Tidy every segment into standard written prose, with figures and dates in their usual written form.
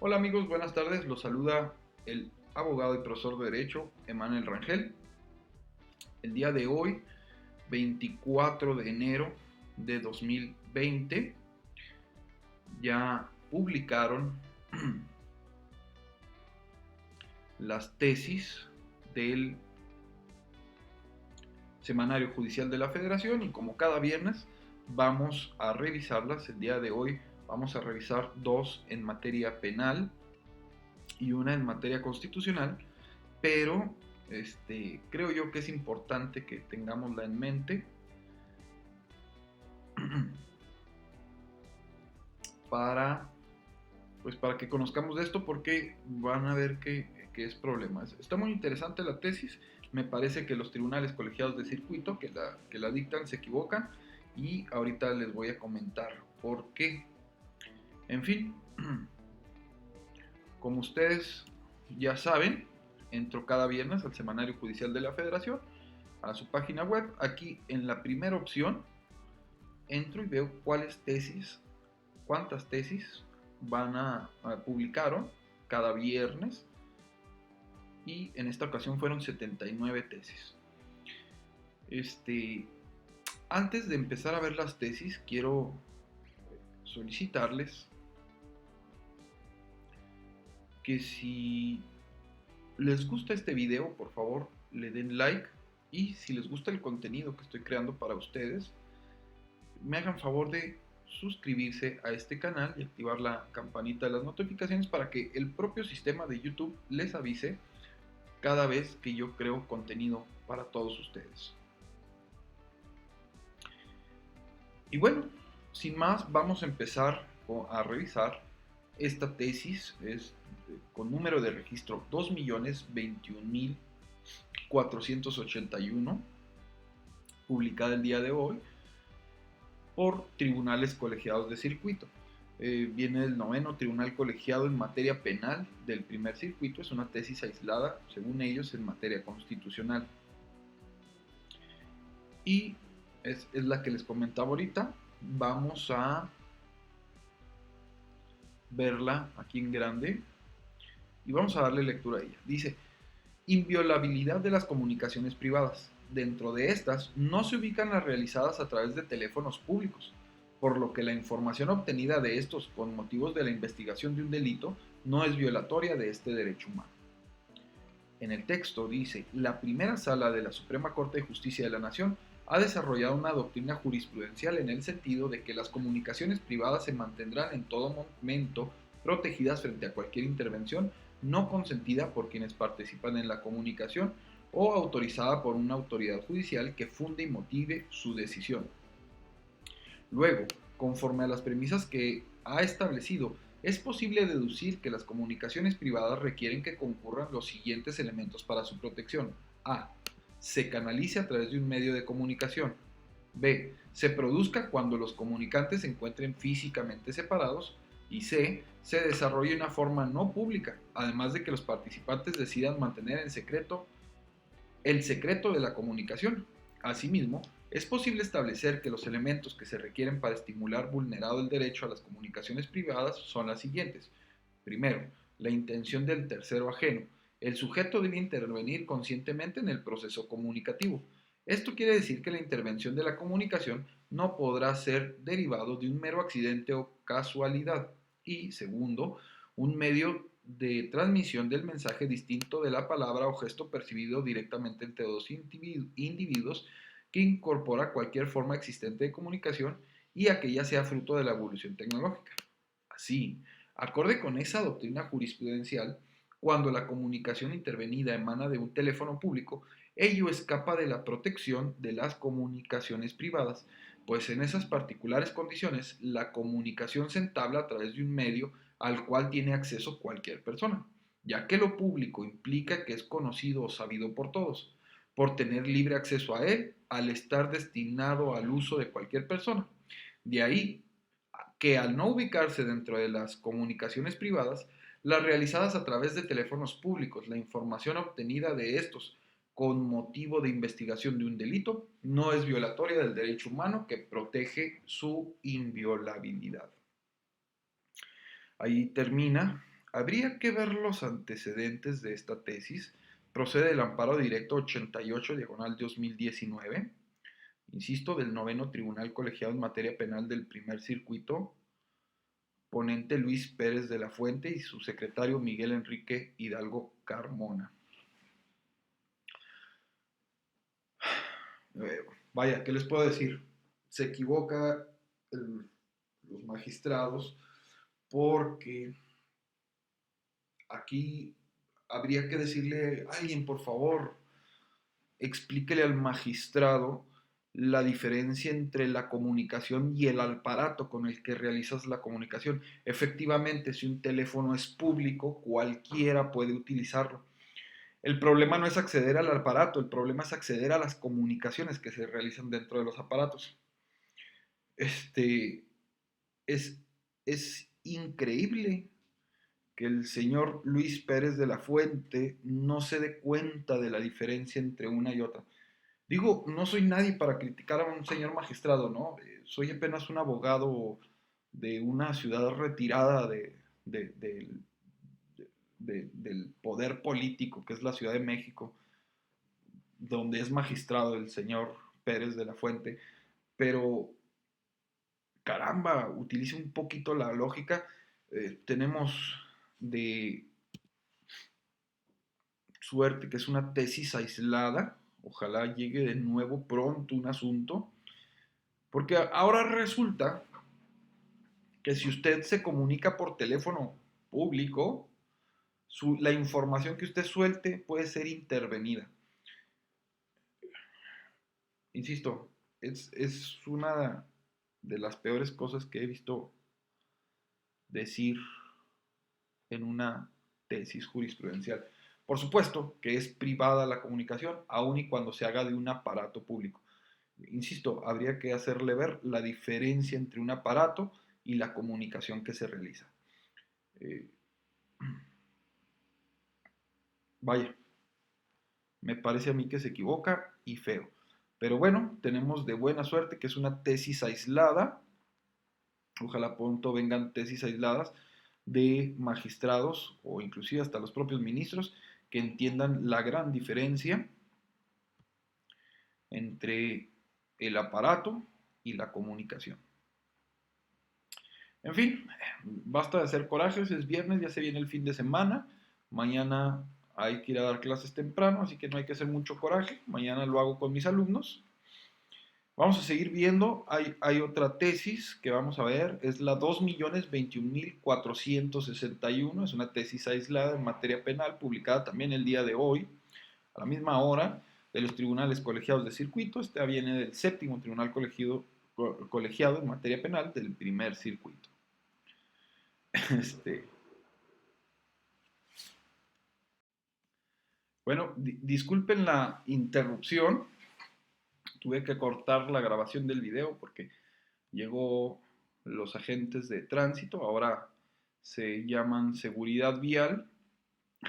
Hola amigos, buenas tardes. Los saluda el abogado y profesor de Derecho, Emanuel Rangel. El día de hoy, 24 de enero de 2020, ya publicaron las tesis del Semanario Judicial de la Federación y como cada viernes vamos a revisarlas. El día de hoy vamos a revisar dos en materia penal y una en materia constitucional, pero creo yo que es importante que tengámosla en mente para que conozcamos de esto, porque van a ver que es problema. Está muy interesante la tesis. Me parece que los tribunales colegiados de circuito que la dictan se equivocan y ahorita les voy a comentar por qué. En fin, como ustedes ya saben, entro cada viernes al Semanario Judicial de la Federación, a su página web. Aquí en la primera opción entro y veo cuántas tesis publicaron cada viernes, y en esta ocasión fueron 79 tesis. Antes de empezar a ver las tesis, quiero solicitarles que si les gusta este video, por favor, le den like, y si les gusta el contenido que estoy creando para ustedes, me hagan favor de suscribirse a este canal y activar la campanita de las notificaciones para que el propio sistema de YouTube les avise cada vez que yo creo contenido para todos ustedes. Y bueno, sin más, vamos a empezar a revisar esta tesis. Es con número de registro 2.021.481, publicada el día de hoy por tribunales colegiados de circuito. Viene del 9º Tribunal Colegiado en materia penal del primer circuito. Es una tesis aislada, según ellos, en materia constitucional. Y es la que les comentaba ahorita. Vamos a verla aquí en grande y vamos a darle lectura a ella. Dice: inviolabilidad de las comunicaciones privadas. Dentro de estas no se ubican las realizadas a través de teléfonos públicos, por lo que la información obtenida de estos con motivos de la investigación de un delito no es violatoria de este derecho humano. En el texto dice: la primera sala de la Suprema Corte de Justicia de la Nación ha desarrollado una doctrina jurisprudencial en el sentido de que las comunicaciones privadas se mantendrán en todo momento protegidas frente a cualquier intervención no consentida por quienes participan en la comunicación o autorizada por una autoridad judicial que funde y motive su decisión. Luego, conforme a las premisas que ha establecido, es posible deducir que las comunicaciones privadas requieren que concurran los siguientes elementos para su protección. A. Se canalice a través de un medio de comunicación. B. Se produzca cuando los comunicantes se encuentren físicamente separados. Y C. Se desarrolle de una forma no pública, además de que los participantes decidan mantener en secreto el secreto de la comunicación. Asimismo, es posible establecer que los elementos que se requieren para estimular vulnerado el derecho a las comunicaciones privadas son las siguientes. Primero, la intención del tercero ajeno. El sujeto debe intervenir conscientemente en el proceso comunicativo. Esto quiere decir que la intervención de la comunicación no podrá ser derivado de un mero accidente o casualidad. Y segundo, un medio de transmisión del mensaje distinto de la palabra o gesto percibido directamente entre dos individuos, que incorpora cualquier forma existente de comunicación y aquella sea fruto de la evolución tecnológica. Así, acorde con esa doctrina jurisprudencial, cuando la comunicación intervenida emana de un teléfono público, ello escapa de la protección de las comunicaciones privadas, pues en esas particulares condiciones la comunicación se entabla a través de un medio al cual tiene acceso cualquier persona, ya que lo público implica que es conocido o sabido por todos, por tener libre acceso a él, al estar destinado al uso de cualquier persona. De ahí que al no ubicarse dentro de las comunicaciones privadas, las realizadas a través de teléfonos públicos, la información obtenida de estos con motivo de investigación de un delito no es violatoria del derecho humano que protege su inviolabilidad. Ahí termina habría que ver los antecedentes de esta tesis. Procede del amparo directo 88, diagonal 2019, insisto, del noveno Tribunal Colegiado en Materia Penal del Primer Circuito, ponente Luis Pérez de la Fuente y su secretario Miguel Enrique Hidalgo Carmona. Vaya, ¿qué les puedo decir? Se equivoca los magistrados porque aquí habría que decirle a alguien, por favor, explíquele al magistrado la diferencia entre la comunicación y el aparato con el que realizas la comunicación. Efectivamente, si un teléfono es público, cualquiera puede utilizarlo. El problema no es acceder al aparato, el problema es acceder a las comunicaciones que se realizan dentro de los aparatos. Este, es, es increíble que el señor Luis Pérez de la Fuente no se dé cuenta de la diferencia entre una y otra. Digo, no soy nadie para criticar a un señor magistrado, ¿no? Soy apenas un abogado de una ciudad retirada de, del, del poder político, que es la Ciudad de México, donde es magistrado el señor Pérez de la Fuente, pero caramba, utilice un poquito la lógica. Tenemos de suerte que es una tesis aislada, ojalá llegue de nuevo pronto un asunto, porque ahora resulta que si usted se comunica por teléfono público, la información que usted suelte puede ser intervenida. Insisto, es una de las peores cosas que he visto decir en una tesis jurisprudencial. Por supuesto que es privada la comunicación, aun y cuando se haga de un aparato público. Insisto, habría que hacerle ver la diferencia entre un aparato y la comunicación que se realiza. Eh, vaya, me parece a mí que se equivoca y feo. Pero bueno, tenemos de buena suerte que es una tesis aislada. Ojalá pronto vengan tesis aisladas de magistrados o inclusive hasta los propios ministros que entiendan la gran diferencia entre el aparato y la comunicación. En fin, basta de hacer corajes, es viernes, ya se viene el fin de semana, mañana hay que ir a dar clases temprano, así que no hay que hacer mucho coraje, mañana lo hago con mis alumnos. Vamos a seguir viendo, hay otra tesis que vamos a ver, es la 2.021.461, es una tesis aislada en materia penal, publicada también el día de hoy, a la misma hora, de los tribunales colegiados de circuito. Esta viene del séptimo tribunal colegiado en materia penal del primer circuito. Este, bueno, disculpen la interrupción, tuve que cortar la grabación del video porque llegó los agentes de tránsito, ahora se llaman seguridad vial,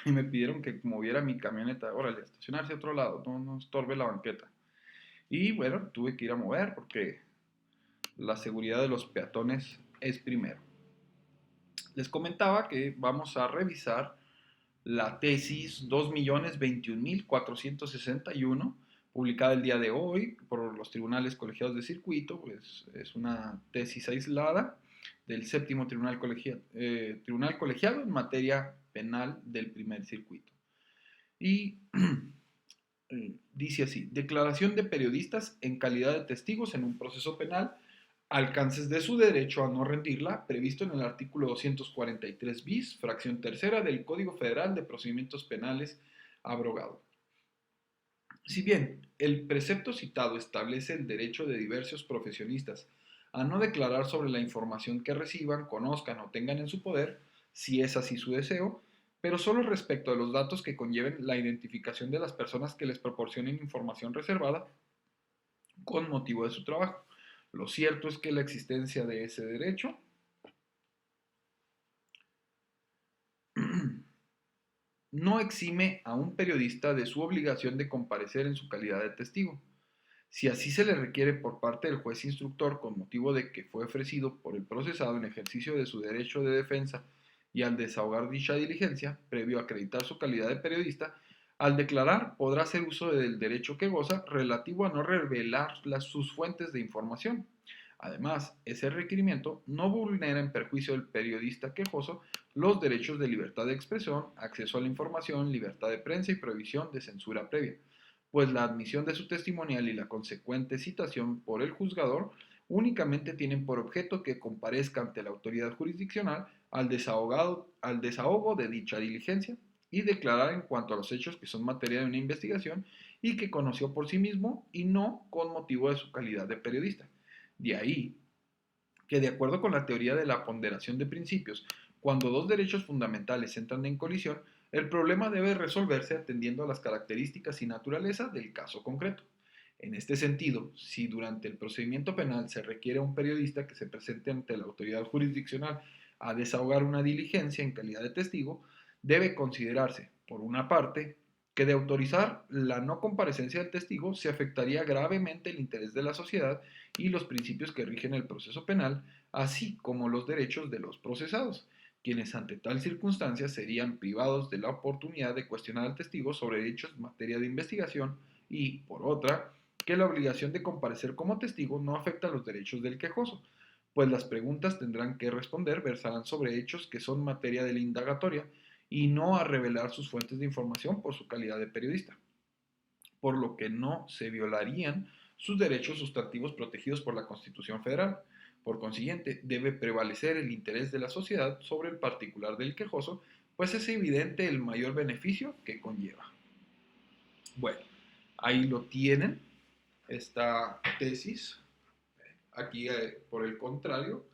y me pidieron que moviera mi camioneta, órale, estacionarse a otro lado, no estorbe la banqueta. Y bueno, tuve que ir a mover porque la seguridad de los peatones es primero. Les comentaba que vamos a revisar la tesis 2.021.461, publicada el día de hoy por los tribunales colegiados de circuito. Pues es una tesis aislada del séptimo tribunal colegiado en materia penal del primer circuito. Y dice así: declaración de periodistas en calidad de testigos en un proceso penal, alcances de su derecho a no rendirla, previsto en el artículo 243 bis, fracción tercera del Código Federal de Procedimientos Penales, abrogado. Si bien el precepto citado establece el derecho de diversos profesionistas a no declarar sobre la información que reciban, conozcan o tengan en su poder, si es así su deseo, pero solo respecto a los datos que conlleven la identificación de las personas que les proporcionen información reservada con motivo de su trabajo. Lo cierto es que la existencia de ese derecho no exime a un periodista de su obligación de comparecer en su calidad de testigo, si así se le requiere por parte del juez instructor con motivo de que fue ofrecido por el procesado en ejercicio de su derecho de defensa y al desahogar dicha diligencia, previo a acreditar su calidad de periodista, al declarar podrá hacer uso del derecho que goza relativo a no revelar sus fuentes de información. Además, ese requerimiento no vulnera en perjuicio del periodista quejoso los derechos de libertad de expresión, acceso a la información, libertad de prensa y prohibición de censura previa, pues la admisión de su testimonial y la consecuente citación por el juzgador únicamente tienen por objeto que comparezca ante la autoridad jurisdiccional al desahogo de dicha diligencia y declarar en cuanto a los hechos que son materia de una investigación y que conoció por sí mismo y no con motivo de su calidad de periodista. De ahí que, de acuerdo con la teoría de la ponderación de principios, cuando dos derechos fundamentales entran en colisión, el problema debe resolverse atendiendo a las características y naturaleza del caso concreto. En este sentido, si durante el procedimiento penal se requiere a un periodista que se presente ante la autoridad jurisdiccional a desahogar una diligencia en calidad de testigo, debe considerarse, por una parte, que de autorizar la no comparecencia del testigo se afectaría gravemente el interés de la sociedad y los principios que rigen el proceso penal, así como los derechos de los procesados, quienes ante tal circunstancia serían privados de la oportunidad de cuestionar al testigo sobre hechos en materia de investigación y, por otra, que la obligación de comparecer como testigo no afecta a los derechos del quejoso, pues las preguntas tendrán que responder versarán sobre hechos que son materia de la indagatoria y no a revelar sus fuentes de información por su calidad de periodista, por lo que no se violarían sus derechos sustantivos protegidos por la Constitución Federal. Por consiguiente, debe prevalecer el interés de la sociedad sobre el particular del quejoso, pues es evidente el mayor beneficio que conlleva. Bueno, ahí lo tienen, esta tesis. Aquí, por el contrario,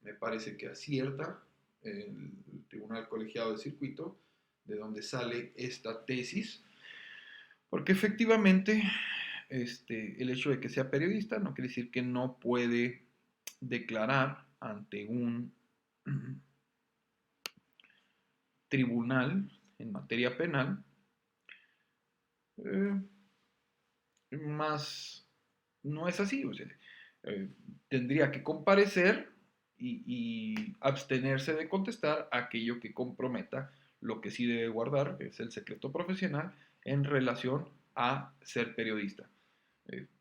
me parece que acierta el Tribunal Colegiado de Circuito, de donde sale esta tesis, porque efectivamente el hecho de que sea periodista no quiere decir que no puede declarar ante un tribunal en materia penal, eh, más no es así, o sea, eh, tendría que comparecer y abstenerse de contestar aquello que comprometa lo que sí debe guardar, que es el secreto profesional, en relación a ser periodista.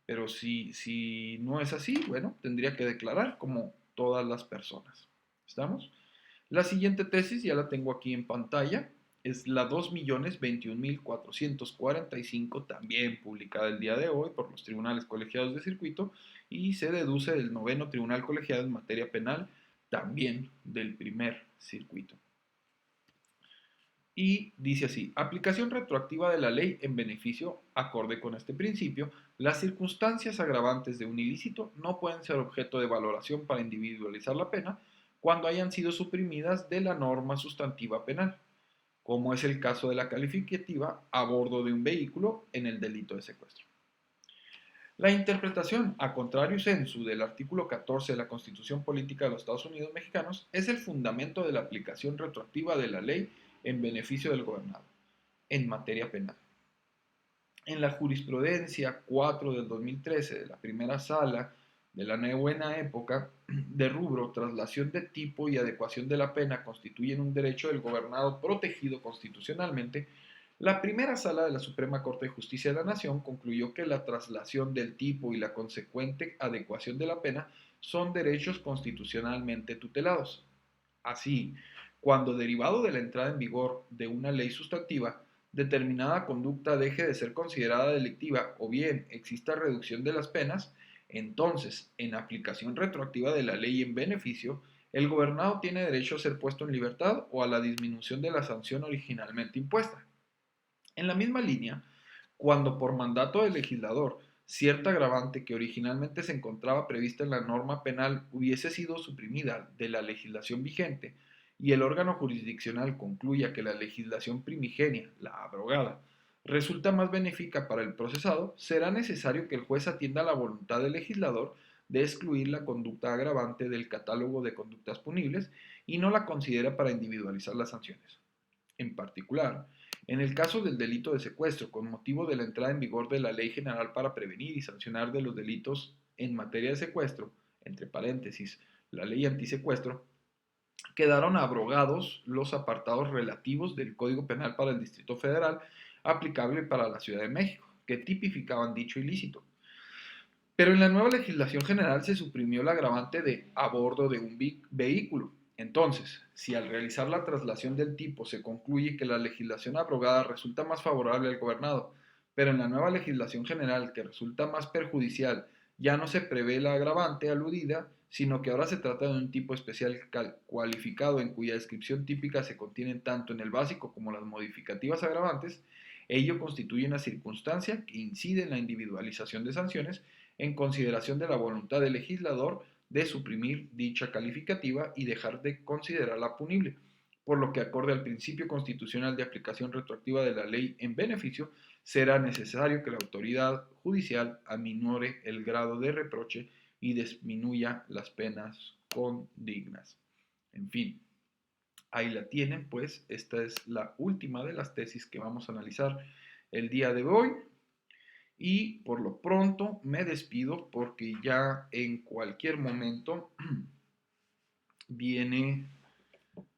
Pero si no es así, bueno, tendría que declarar como todas las personas. ¿Estamos? La siguiente tesis, ya la tengo aquí en pantalla, es la 2.021.445, también publicada el día de hoy por los tribunales colegiados de circuito y se deduce del noveno tribunal colegiado en materia penal, también del primer circuito. Y dice así: aplicación retroactiva de la ley en beneficio, acorde con este principio, las circunstancias agravantes de un ilícito no pueden ser objeto de valoración para individualizar la pena cuando hayan sido suprimidas de la norma sustantiva penal, como es el caso de la calificativa a bordo de un vehículo en el delito de secuestro. La interpretación, a contrario sensu, del artículo 14 de la Constitución Política de los Estados Unidos Mexicanos es el fundamento de la aplicación retroactiva de la ley en beneficio del gobernado, en materia penal. En la jurisprudencia 4 del 2013 de la primera sala de la buena época, de rubro traslación de tipo y adecuación de la pena constituyen un derecho del gobernado protegido constitucionalmente, la primera sala de la Suprema Corte de Justicia de la Nación concluyó que la traslación del tipo y la consecuente adecuación de la pena son derechos constitucionalmente tutelados. Así, cuando derivado de la entrada en vigor de una ley sustantiva, determinada conducta deje de ser considerada delictiva o bien exista reducción de las penas, entonces, en aplicación retroactiva de la ley en beneficio, el gobernado tiene derecho a ser puesto en libertad o a la disminución de la sanción originalmente impuesta. En la misma línea, cuando por mandato del legislador cierta agravante que originalmente se encontraba prevista en la norma penal hubiese sido suprimida de la legislación vigente y el órgano jurisdiccional concluya que la legislación primigenia, la abrogada, resulta más benéfica para el procesado, será necesario que el juez atienda a la voluntad del legislador de excluir la conducta agravante del catálogo de conductas punibles y no la considera para individualizar las sanciones. En particular, en el caso del delito de secuestro, con motivo de la entrada en vigor de la Ley General para prevenir y sancionar de los delitos en materia de secuestro, entre paréntesis, la Ley Antisecuestro, quedaron abrogados los apartados relativos del Código Penal para el Distrito Federal aplicable para la Ciudad de México, que tipificaban dicho ilícito. Pero en la nueva legislación general se suprimió la agravante de a bordo de un vehículo. Entonces, si al realizar la traslación del tipo se concluye que la legislación abrogada resulta más favorable al gobernado, pero en la nueva legislación general que resulta más perjudicial, ya no se prevé la agravante aludida, sino que ahora se trata de un tipo especial cualificado en cuya descripción típica se contienen tanto en el básico como las modificativas agravantes, ello constituye una circunstancia que incide en la individualización de sanciones en consideración de la voluntad del legislador de suprimir dicha calificativa y dejar de considerarla punible, por lo que acorde al principio constitucional de aplicación retroactiva de la ley en beneficio, será necesario que la autoridad judicial aminore el grado de reproche y disminuya las penas condignas. En fin, ahí la tienen, pues esta es la última de las tesis que vamos a analizar el día de hoy. Y por lo pronto me despido porque ya en cualquier momento viene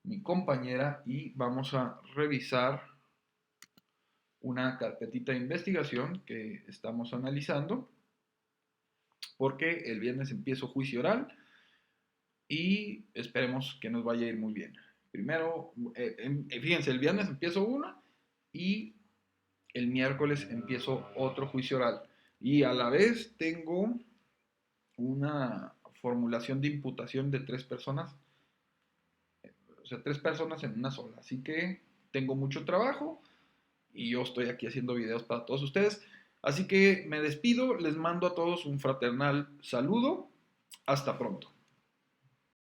mi compañera y vamos a revisar una carpetita de investigación que estamos analizando porque el viernes empiezo juicio oral y esperemos que nos vaya a ir muy bien. Primero, fíjense, el viernes empiezo una y el miércoles empiezo otro juicio oral. Y a la vez tengo una formulación de imputación de 3 personas, o sea, 3 personas en una sola. Así que tengo mucho trabajo y yo estoy aquí haciendo videos para todos ustedes. Así que me despido, les mando a todos un fraternal saludo. Hasta pronto.